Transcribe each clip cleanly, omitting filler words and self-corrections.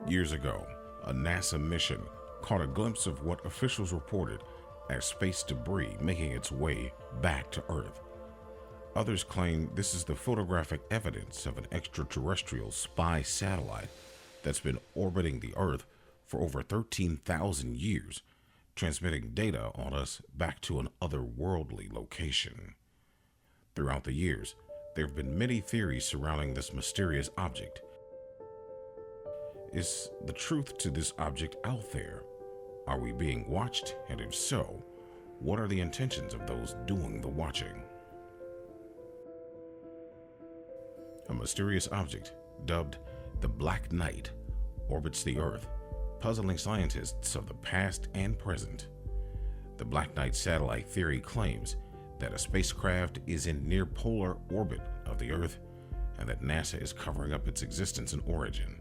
Years ago, a NASA mission caught a glimpse of what officials reported as space debris making its way back to Earth. Others claim this is the photographic evidence of an extraterrestrial spy satellite that's been orbiting the Earth for over 13,000 years, transmitting data on us back to an otherworldly location. Throughout the years, there have been many theories surrounding this mysterious object. Is the truth to this object out there? Are we being watched? And if so, what are the intentions of those doing the watching? A mysterious object, dubbed the Black Knight, orbits the Earth, puzzling scientists of the past and present. The Black Knight satellite theory claims that a spacecraft is in near polar orbit of the Earth and that NASA is covering up its existence and origin.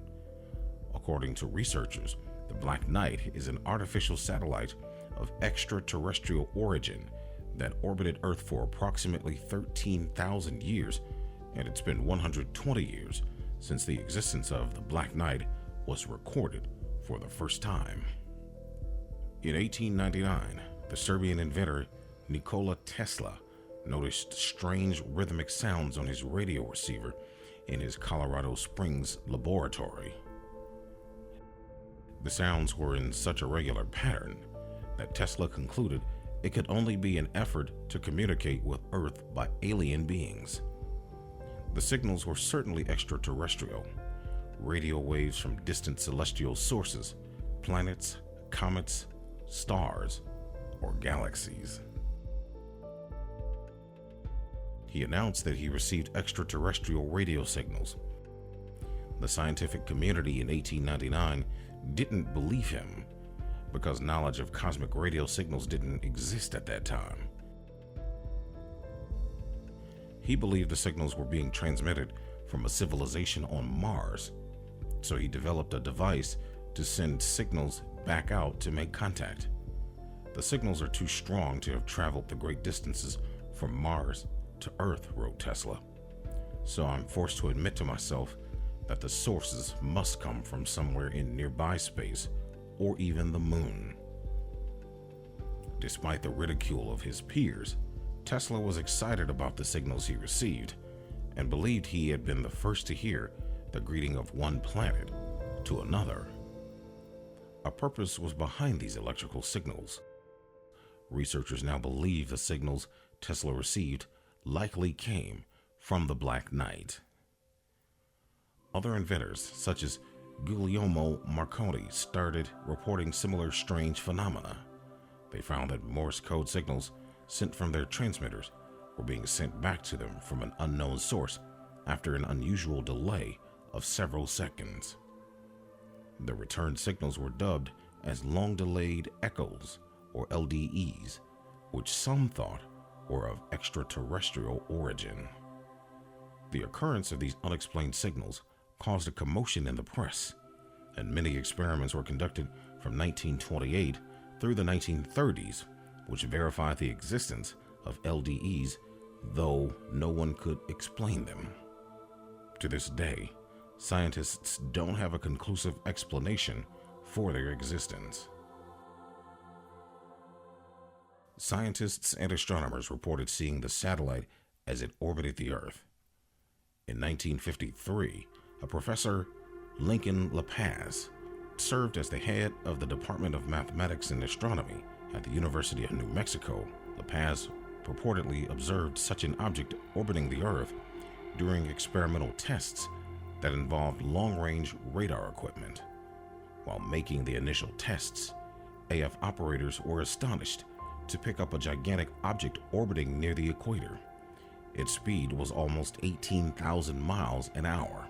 According to researchers, the Black Knight is an artificial satellite of extraterrestrial origin that orbited Earth for approximately 13,000 years, and it's been 120 years since the existence of the Black Knight was recorded for the first time. In 1899, the Serbian inventor Nikola Tesla noticed strange rhythmic sounds on his radio receiver in his Colorado Springs laboratory. The sounds were in such a regular pattern that Tesla concluded it could only be an effort to communicate with Earth by alien beings. The signals were certainly extraterrestrial, radio waves from distant celestial sources, planets, comets, stars, or galaxies. He announced that he received extraterrestrial radio signals. The scientific community in 1899 didn't believe him because knowledge of cosmic radio signals didn't exist at that time. He believed the signals were being transmitted from a civilization on Mars, so he developed a device to send signals back out to make contact. The signals are too strong to have traveled the great distances from Mars to Earth, wrote Tesla. So I'm forced to admit to myself that the sources must come from somewhere in nearby space or even the moon. Despite the ridicule of his peers, Tesla was excited about the signals he received and believed he had been the first to hear the greeting of one planet to another. A purpose was behind these electrical signals. Researchers now believe the signals Tesla received likely came from the Black Knight. Other inventors, such as Guglielmo Marconi, started reporting similar strange phenomena. They found that Morse code signals sent from their transmitters were being sent back to them from an unknown source after an unusual delay of several seconds. The returned signals were dubbed as long-delayed echoes, or LDEs, which some thought were of extraterrestrial origin. The occurrence of these unexplained signals caused a commotion in the press, and many experiments were conducted from 1928 through the 1930s, which verified the existence of LDEs, though no one could explain them. To this day, scientists don't have a conclusive explanation for their existence. Scientists and astronomers reported seeing the satellite as it orbited the Earth. In 1953, a professor, Lincoln LaPaz, served as the head of the Department of Mathematics and Astronomy at the University of New Mexico. LaPaz purportedly observed such an object orbiting the Earth during experimental tests that involved long-range radar equipment. While making the initial tests, AF operators were astonished to pick up a gigantic object orbiting near the equator. Its speed was almost 18,000 miles an hour.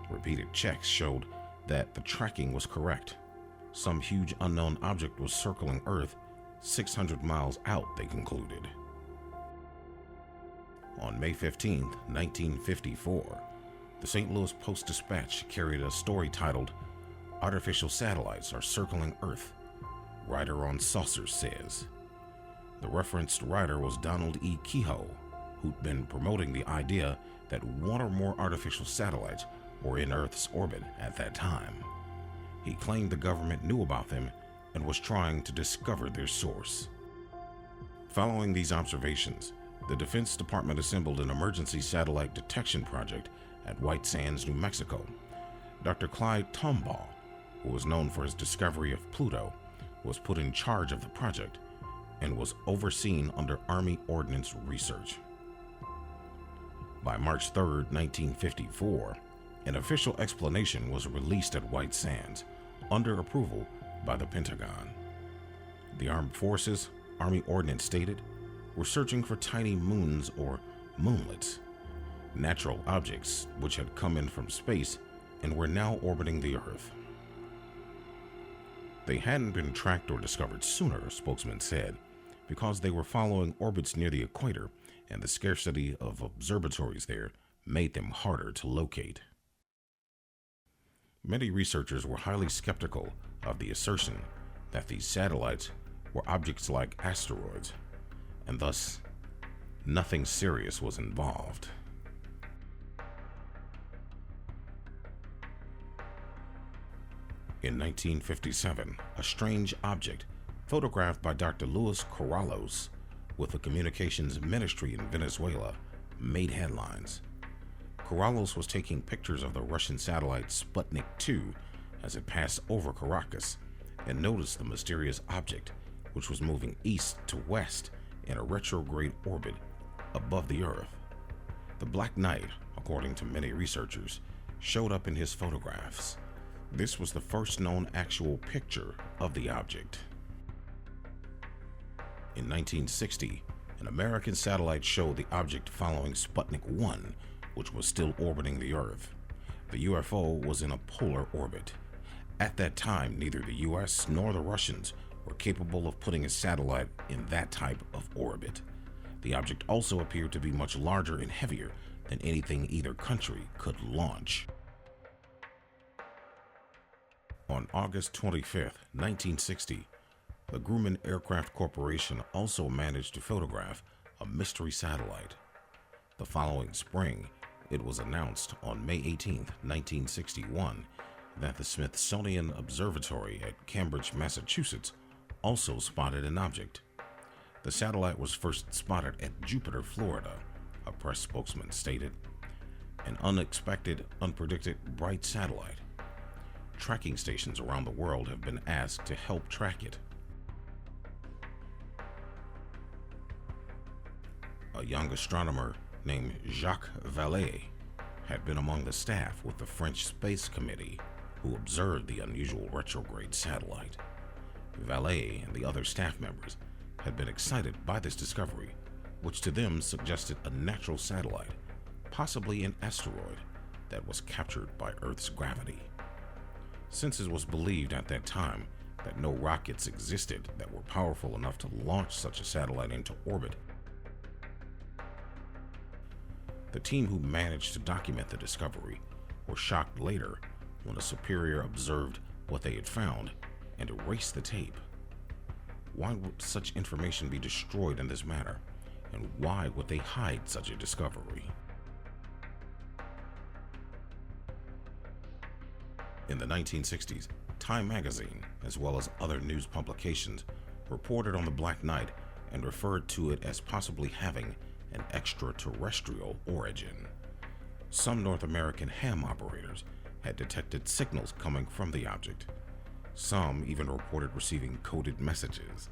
Repeated checks showed that the tracking was correct. Some huge unknown object was circling Earth 600 miles out, they concluded. On May 15, 1954, the St. Louis Post-Dispatch carried a story titled, "Artificial Satellites Are Circling Earth," Writer on Saucers says. The referenced writer was Donald E. Kehoe, who'd been promoting the idea that one or more artificial satellites were in Earth's orbit at that time. He claimed the government knew about them and was trying to discover their source. Following these observations, the Defense Department assembled an emergency satellite detection project at White Sands, New Mexico. Dr. Clyde Tombaugh, who was known for his discovery of Pluto, was put in charge of the project and was overseen under Army Ordnance Research. By March 3, 1954, an official explanation was released at White Sands under approval by the Pentagon. The Armed Forces, Army Ordnance stated, were searching for tiny moons or moonlets, natural objects which had come in from space and were now orbiting the Earth. They hadn't been tracked or discovered sooner, spokesman said, because they were following orbits near the equator, and the scarcity of observatories there made them harder to locate. Many researchers were highly skeptical of the assertion that these satellites were objects like asteroids, and thus nothing serious was involved. In 1957, a strange object photographed by Dr. Luis Corrales with the Communications Ministry in Venezuela made headlines. Corrales was taking pictures of the Russian satellite Sputnik 2 as it passed over Caracas and noticed the mysterious object, which was moving east to west in a retrograde orbit above the Earth. The Black Knight, according to many researchers, showed up in his photographs. This was the first known actual picture of the object. In 1960, an American satellite showed the object following Sputnik 1, which was still orbiting the Earth. The UFO was in a polar orbit. At that time, neither the US nor the Russians were capable of putting a satellite in that type of orbit. The object also appeared to be much larger and heavier than anything either country could launch. On August 25, 1960, the Grumman Aircraft Corporation also managed to photograph a mystery satellite. The following spring, it was announced on May 18, 1961, that the Smithsonian Observatory at Cambridge, Massachusetts, also spotted an object. The satellite was first spotted at Jupiter, Florida, a press spokesman stated. An unexpected, unpredicted, bright satellite. Tracking stations around the world have been asked to help track it. A young astronomer named Jacques Vallée had been among the staff with the French Space Committee who observed the unusual retrograde satellite. Vallée and the other staff members had been excited by this discovery, which to them suggested a natural satellite, possibly an asteroid, that was captured by Earth's gravity. Since it was believed at that time that no rockets existed that were powerful enough to launch such a satellite into orbit, the team who managed to document the discovery were shocked later when a superior observed what they had found and erased the tape. Why would such information be destroyed in this manner, and why would they hide such a discovery? In the 1960s, Time magazine, as well as other news publications, reported on the Black Knight and referred to it as possibly having an extraterrestrial origin. Some North American ham operators had detected signals coming from the object. Some even reported receiving coded messages.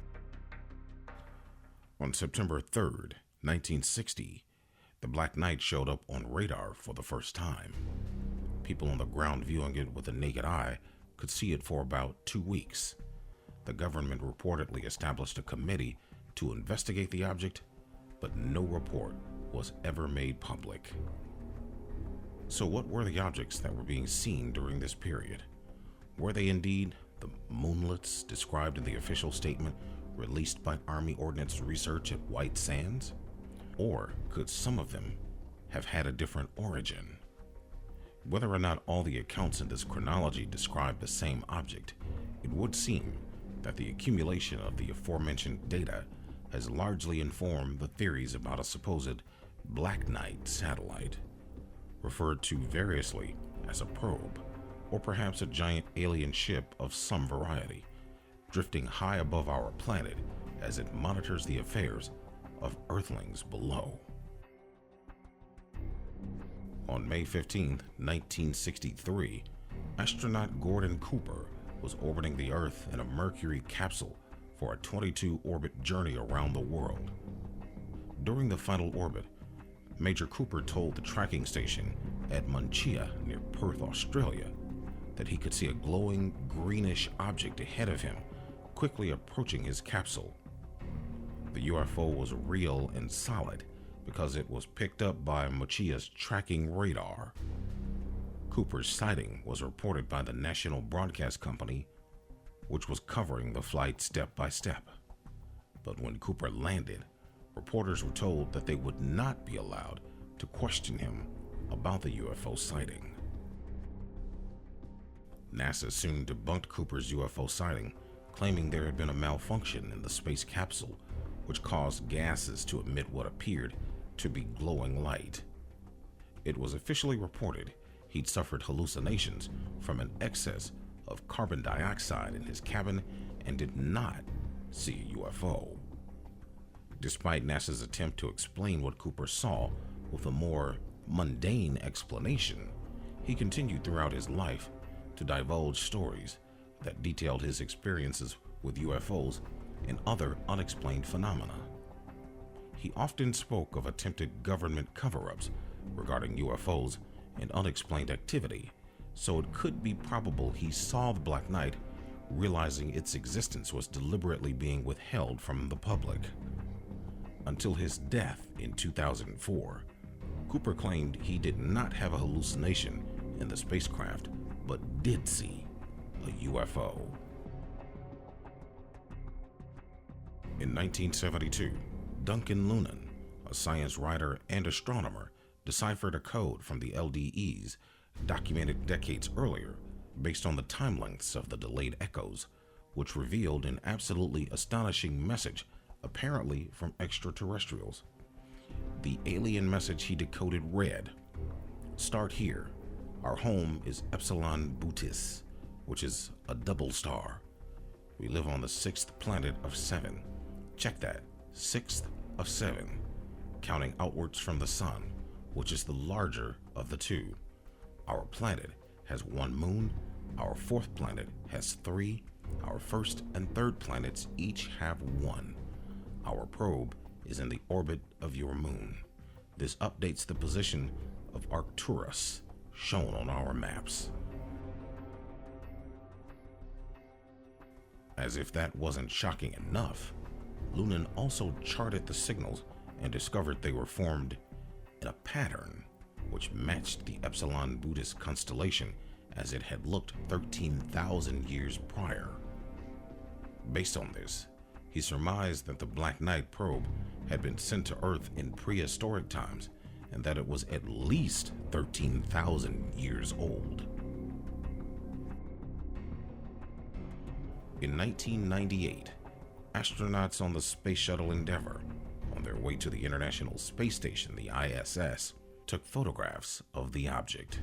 On September 3rd, 1960, the Black Knight showed up on radar for the first time. People on the ground viewing it with the naked eye could see it for about 2 weeks. The government reportedly established a committee to investigate the object, but no report was ever made public. So what were the objects that were being seen during this period? Were they indeed the moonlets described in the official statement released by Army Ordnance Research at White Sands? Or could some of them have had a different origin? Whether or not all the accounts in this chronology describe the same object, it would seem that the accumulation of the aforementioned data has largely informed the theories about a supposed Black Knight satellite, referred to variously as a probe, or perhaps a giant alien ship of some variety, drifting high above our planet as it monitors the affairs of Earthlings below. On May 15, 1963, astronaut Gordon Cooper was orbiting the Earth in a Mercury capsule for a 22-orbit journey around the world. During the final orbit, Major Cooper told the tracking station at Munchia near Perth, Australia, that he could see a glowing greenish object ahead of him, quickly approaching his capsule. The UFO was real and solid because it was picked up by Munchia's tracking radar. Cooper's sighting was reported by the National Broadcast Company, which was covering the flight step by step. But when Cooper landed, reporters were told that they would not be allowed to question him about the UFO sighting. NASA soon debunked Cooper's UFO sighting, claiming there had been a malfunction in the space capsule, which caused gases to emit what appeared to be glowing light. It was officially reported he'd suffered hallucinations from an excess of carbon dioxide in his cabin and did not see a UFO. Despite NASA's attempt to explain what Cooper saw with a more mundane explanation, he continued throughout his life to divulge stories that detailed his experiences with UFOs and other unexplained phenomena. He often spoke of attempted government cover-ups regarding UFOs and unexplained activity, so it could be probable he saw the Black Knight, realizing its existence was deliberately being withheld from the public. Until his death in 2004, Cooper claimed he did not have a hallucination in the spacecraft, but did see a UFO. In 1972, Duncan Lunan, a science writer and astronomer, deciphered a code from the LDEs documented decades earlier based on the time lengths of the delayed echoes, which revealed an absolutely astonishing message apparently from extraterrestrials. The alien message he decoded read, "Start here. Our home is Epsilon Bootis, which is a double star. We live on the 6th planet of 7. Check that, 6th of 7, counting outwards from the sun, which is the larger of the two. Our planet has 1 moon, our 4th planet has 3, our 1st and 3rd planets each have 1. Our probe is in the orbit of your moon. This updates the position of Arcturus, shown on our maps." As if that wasn't shocking enough, Lunan also charted the signals and discovered they were formed in a pattern which matched the Epsilon Bootis constellation as it had looked 13,000 years prior. Based on this, he surmised that the Black Knight probe had been sent to Earth in prehistoric times and that it was at least 13,000 years old. In 1998, astronauts on the Space Shuttle Endeavour, on their way to the International Space Station, the ISS, took photographs of the object.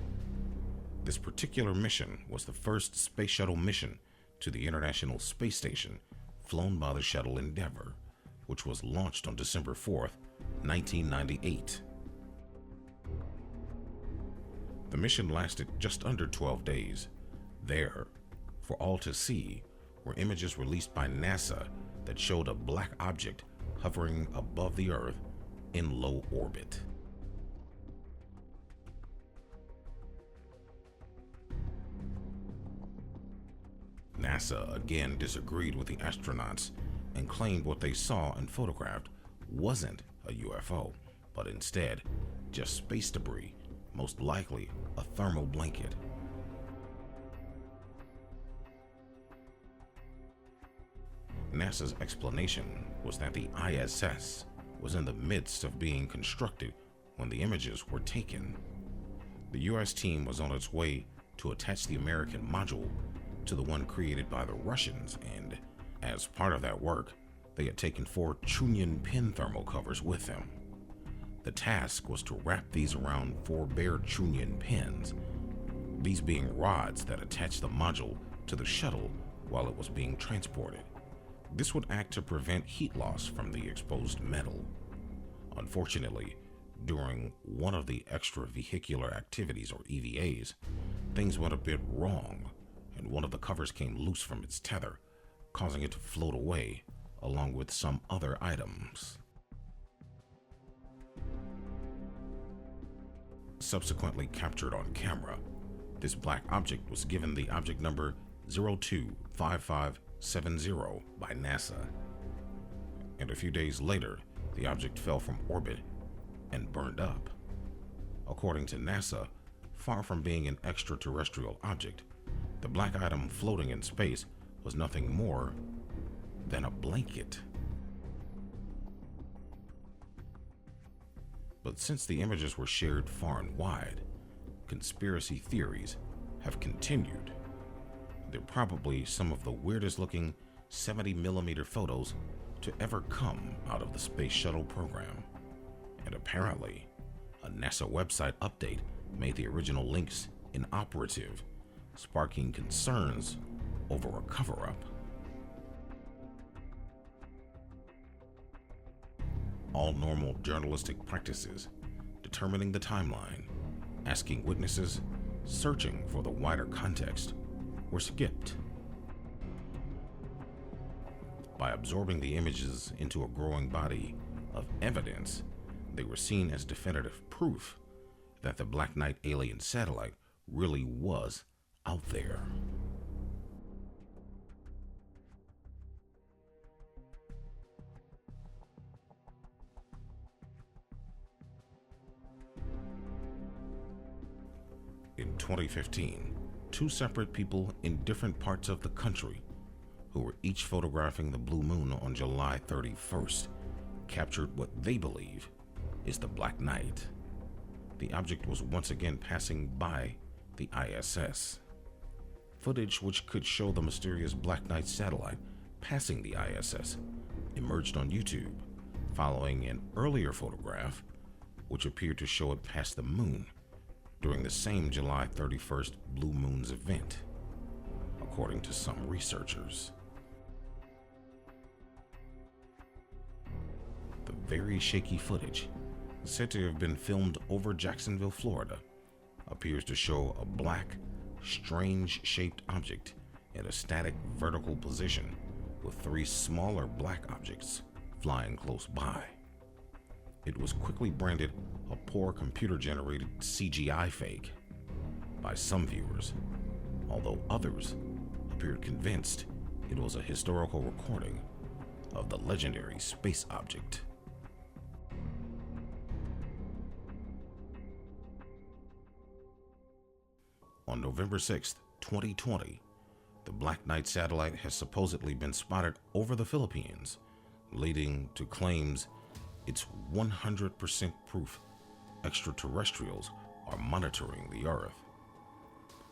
This particular mission was the first Space Shuttle mission to the International Space Station flown by the Shuttle Endeavour, which was launched on December 4th, 1998. The mission lasted just under 12 days. There, for all to see, were images released by NASA that showed a black object hovering above the Earth in low orbit. NASA again disagreed with the astronauts and claimed what they saw and photographed wasn't a UFO, but instead just space debris, most likely a thermal blanket. NASA's explanation was that the ISS was in the midst of being constructed when the images were taken. The US team was on its way to attach the American module to the one created by the Russians, and as part of that work, they had taken 4 Chunyan pin thermal covers with them. The task was to wrap these around 4 bare Chunyan pins. these being rods that attach the module to the shuttle while it was being transported. This would act to prevent heat loss from the exposed metal. Unfortunately, during one of the extravehicular activities, or EVAs, things went a bit wrong, and one of the covers came loose from its tether, causing it to float away along with some other items. Subsequently captured on camera, this black object was given the object number 025570 by NASA, and a few days later, the object fell from orbit and burned up. According to NASA, far from being an extraterrestrial object, the black item floating in space was nothing more than a blanket. But since the images were shared far and wide, conspiracy theories have continued. They're probably some of the weirdest looking 70mm photos to ever come out of the Space Shuttle program. And apparently, a NASA website update made the original links inoperative, sparking concerns over a cover-up. All normal journalistic practices, determining the timeline, asking witnesses, searching for the wider context, were skipped. By absorbing the images into a growing body of evidence, they were seen as definitive proof that the Black Knight alien satellite really was out there. In 2015, two separate people in different parts of the country, who were each photographing the blue moon on July 31st, captured what they believe is the Black Knight. The object was once again passing by the ISS. Footage which could show the mysterious Black Knight satellite passing the ISS emerged on YouTube, following an earlier photograph which appeared to show it pass the moon during the same July 31st Blue Moon's event, according to some researchers. The very shaky footage, said to have been filmed over Jacksonville, Florida, appears to show a black, strange-shaped object in a static vertical position with three smaller black objects flying close by. It was quickly branded a poor computer-generated CGI fake by some viewers, although others appeared convinced it was a historical recording of the legendary space object. On November 6, 2020, the Black Knight satellite has supposedly been spotted over the Philippines, leading to claims it's 100% proof extraterrestrials are monitoring the Earth.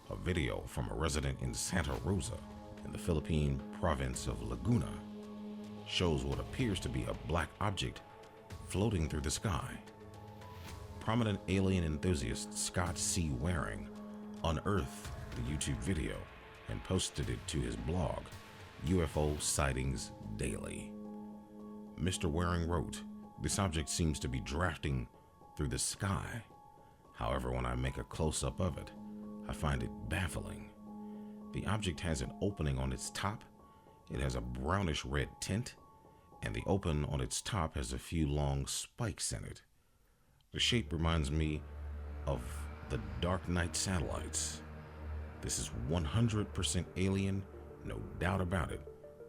A video from a resident in Santa Rosa in the Philippine province of Laguna shows what appears to be a black object floating through the sky. Prominent alien enthusiast Scott C. Waring unearthed the YouTube video and posted it to his blog, UFO Sightings Daily. Mr. Waring wrote, "This object seems to be drafting through the sky. However, when I make a close-up of it, I find it baffling. The object has an opening on its top, it has a brownish red tint, and the open on its top has a few long spikes in it. The shape reminds me of the Dark Knight satellites. This is 100% alien, no doubt about it,"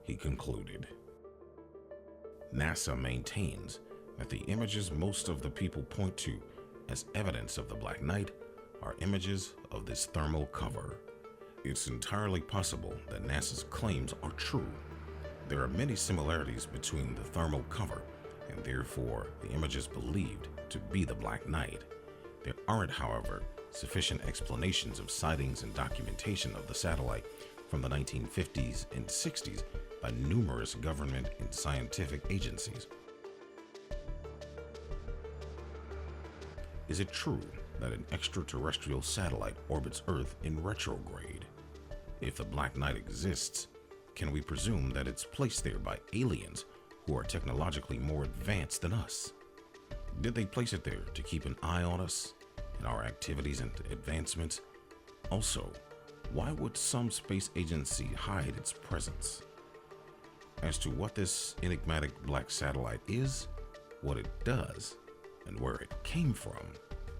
he concluded. NASA maintains that the images most of the people point to as evidence of the Black Knight are images of this thermal cover. It's entirely possible that NASA's claims are true. There are many similarities between the thermal cover and therefore the images believed to be the Black Knight. There aren't, however, sufficient explanations of sightings and documentation of the satellite from the 1950s and 60s by numerous government and scientific agencies. Is it true that an extraterrestrial satellite orbits Earth in retrograde. If the Black Knight exists, can we presume that it's placed there by aliens who are technologically more advanced than us? Did they place it there to keep an eye on us and our activities and advancements? Also, why would some space agency hide its presence? As to what this enigmatic black satellite is, what it does, and where it came from,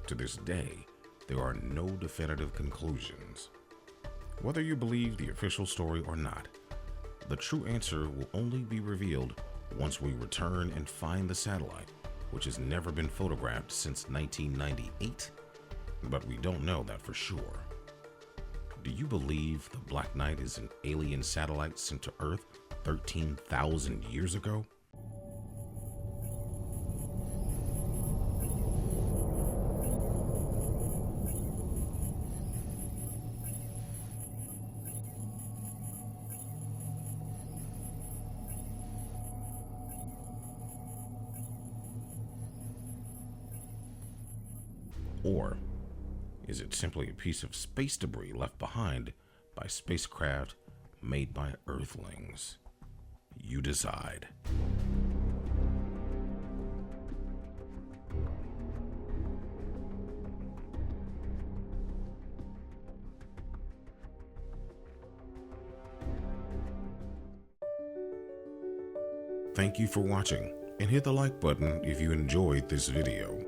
to this day, there are no definitive conclusions. Whether you believe the official story or not, the true answer will only be revealed once we return and find the satellite, which has never been photographed since 1998, but we don't know that for sure. Do you believe the Black Knight is an alien satellite sent to Earth 13,000 years ago? Or is it simply a piece of space debris left behind by spacecraft made by Earthlings? You decide. Thank you for watching, and hit the like button if you enjoyed this video.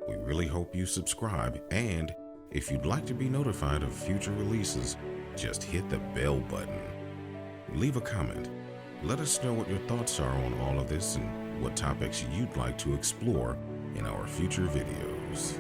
We really hope you subscribe, and if you'd like to be notified of future releases, just hit the bell button. Leave a comment. Let us know what your thoughts are on all of this and what topics you'd like to explore in our future videos.